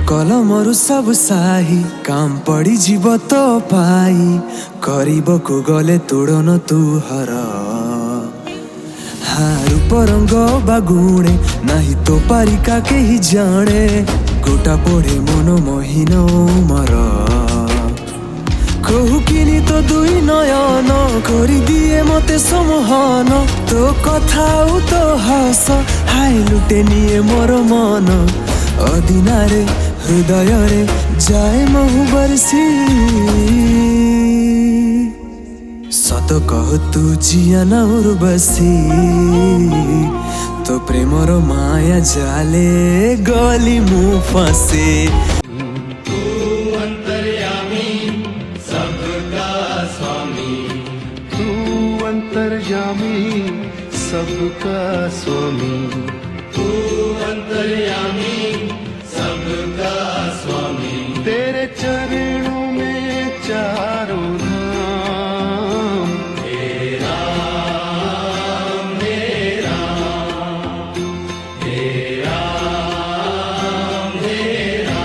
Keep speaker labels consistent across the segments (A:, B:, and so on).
A: कलमरु सब साही काम पड़ी जीव तो पाई करबकु गले तोड़न तू हर हारू परंग बागुणे नाही तो पारिका के ही जाने गोटा पड़े मन मोहिन उमर कहू किनी तो दुई नयन करी दिए मते समोहन तो कथा तो हस हाय लुटे निये मोर मन अदिनारे हृदय रे जाए महु बरसी सत कह तू जिया ना उर्वशी तो प्रेमर माया जाले गली मु फसे
B: अंतर्यामी सबका स्वामी
C: तू अंतर्यामी सबका स्वामी
B: तेरे चरणों में चारों धाम
C: तेरा मेरा तेरा मेरा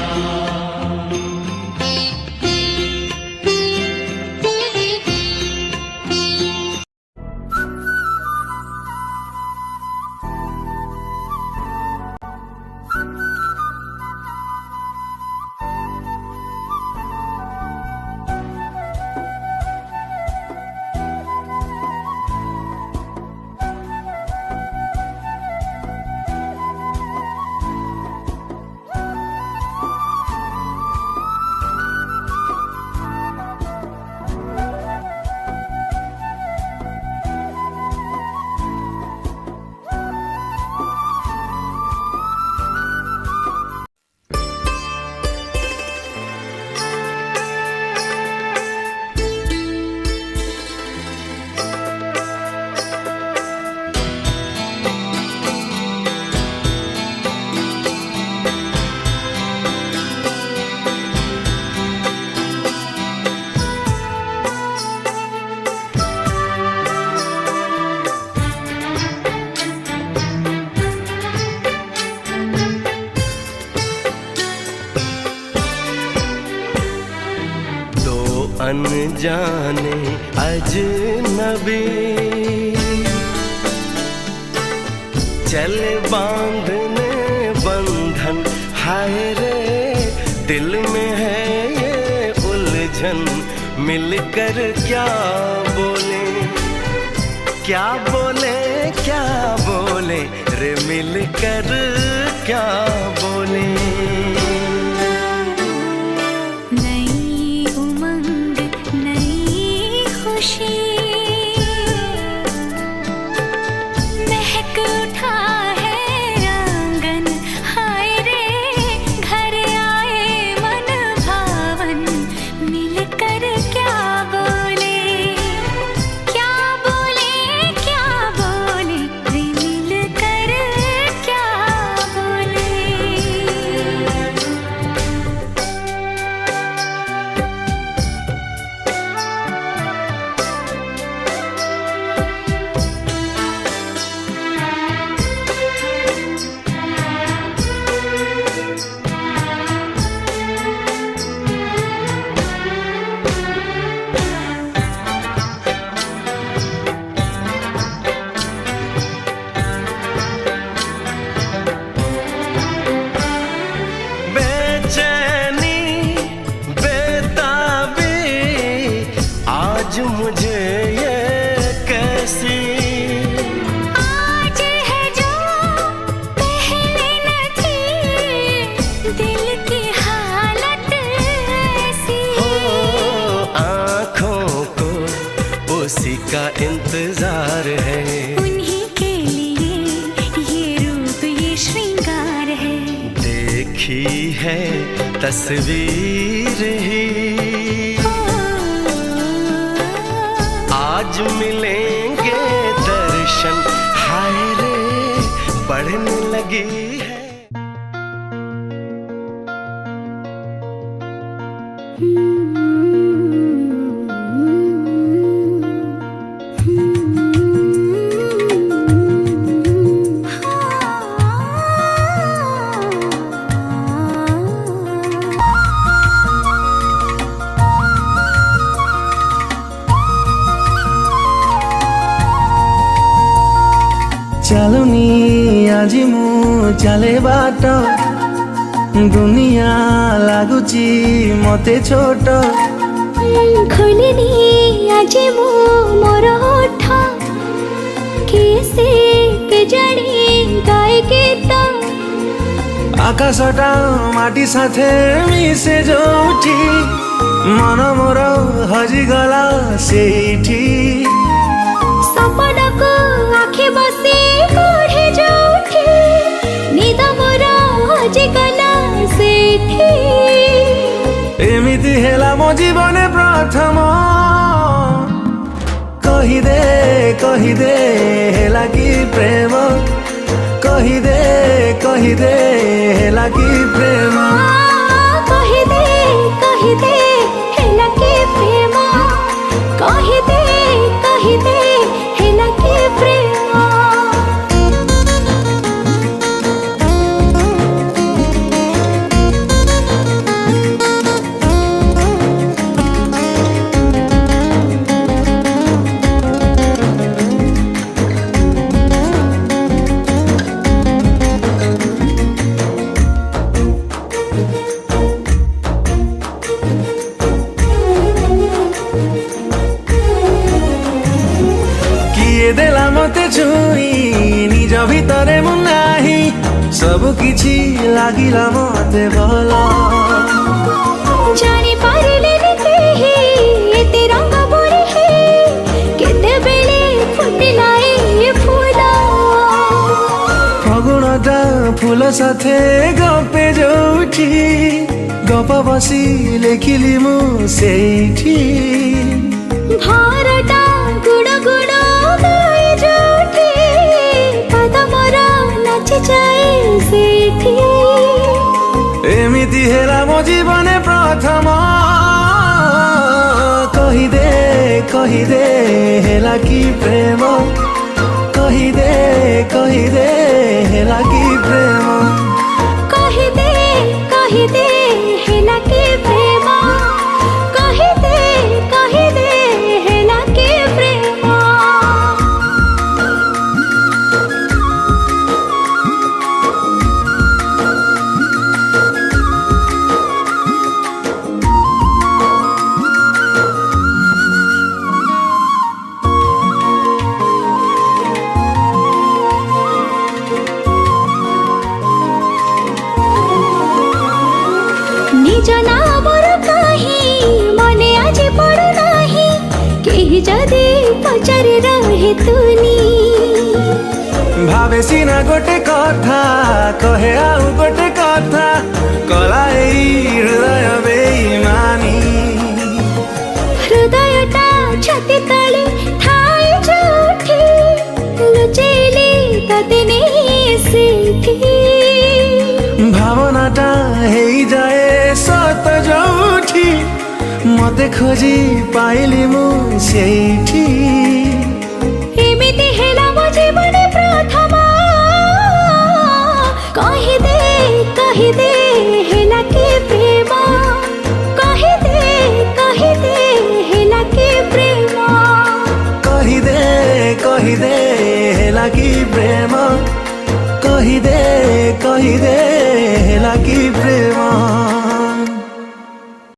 B: अनजाने अजनबी चले बांधने बंधन हाय रे दिल में है ये उलझन मिलकर क्या बोले क्या बोले क्या बोले रे मिलकर क्या बोले मुझे ये कैसी
D: आज है जो पहले न थी दिल की हालत ऐसी
B: हो आँखों को उसी का इंतजार है
D: उन्हीं के लिए ये रूप ये श्रृंगार है
B: देखी है तस्वीर ही आज मिलेंगे दर्शन हाय रे बढ़ने लगी है
A: ଚାଲୁନି ଆଜି ମୁଁ ଚାଲେ ବାଟ ଦୁନିଆ ଲାଗୁଛି ମତେ ଛୋଟ
D: ଖୋଲିନି ଆଜି ମୁଁ ମୋର ଓଠ କିଏ ସେ କେଜାଣି ଗାଏ ଗୀତ
A: ଆକାଶଟା ମାଟି ସାଥେ ମିଶେ ଯୋଉଠି ମନ ମୋର ହଜିଗଲା ସେଇଠି
D: ସପନକୁ ଆଖି ବସି ପଢ଼େ ଯୋଉଠି ନିଦ ମୋର ହଜିଗଲା ସେଇଠି
A: ଏମିତି ହେଲା ମୋ ଜୀବନେ ପ୍ରଥମ କହିଦେ ହେଲା କି ପ୍ରେମ କହିଦେ ହେଲା କି ପ୍ରେମ
D: କହିଦେ ହେଲା କି ପ୍ରେମ କହିଦେ ହେଲା କି ପ୍ରେମ
A: ଦେଲା ମତେ ଛୁଇଁ ନିଜ ଭିତରେ ମୁଁ ନାହିଁ ସବୁ କିଛି ଲାଗିଲା ମତେ ଭଲ
D: ଜାଣିପାରିଲେନି କେହି ଏତେ ରଙ୍ଗ ବୋହି କେତେବେଳେ ଫୁଟିଲା ଏ ଫୁଲ
A: ଫଗୁଣଟା ଫୁଲ ସାଥେ ଗପେ ଯୋଉଠି ଗପ ବସି ଲେଖିଲି ମୁଁ ସେଇଠି
D: ଭାରଟା ଗୁଣ ଗୁଣ ଗାଏ ଯୋଉଠି ପାଦ ମୋର ନାଚିଯାଏ ସେଇଠି
A: ଏମିତି ହେଲା ମୋ ଜୀବନେ ପ୍ରଥମ କହିଦେ ହେଲା କି ପ୍ରେମ କହିଦେ ହେଲା କି ପ୍ରେମ
D: କହିଦେ ହେଲା କି ପ୍ରେମ କହିଦେ ହେଲା କି ପ୍ରେମ ନିଜ ନାମର କାହିଁ ମନେ ଆଜି ପଡୁନାହିଁ କେହି ଯଦି ପଚାରି ରହେ ତୁନି
A: ଭାବେ ସିନା ଗୋଟେ କଥା କହେ ଆଉ ଗୋଟେ କଥା କଲା ଏଇ ହୃଦୟ ବେଇମାନି
D: ହୃଦୟଟା ଛାତି ତଳେ ଥାଏ ଯୋଉଠି ଲୁଚେଇଲେ ତତେ ନେଇ ସେଇଠି
A: ଭାବନାଟା ହେଇଯାଏ ସତ ଯୋଉଠି ମତେ ଖୋଜି ପାଇଲି ମୁଁ ସେଇଠି
D: ଏମିତି ହେଲା ମୋ ଜୀବନେ ପ୍ରଥମ କହିଦେ ହେଲା କି ପ୍ରେମ କହିଦେ ହେଲା କି ପ୍ରେମ
A: କହିଦେ ହେଲା କି ପ୍ରେମ କହିଦେ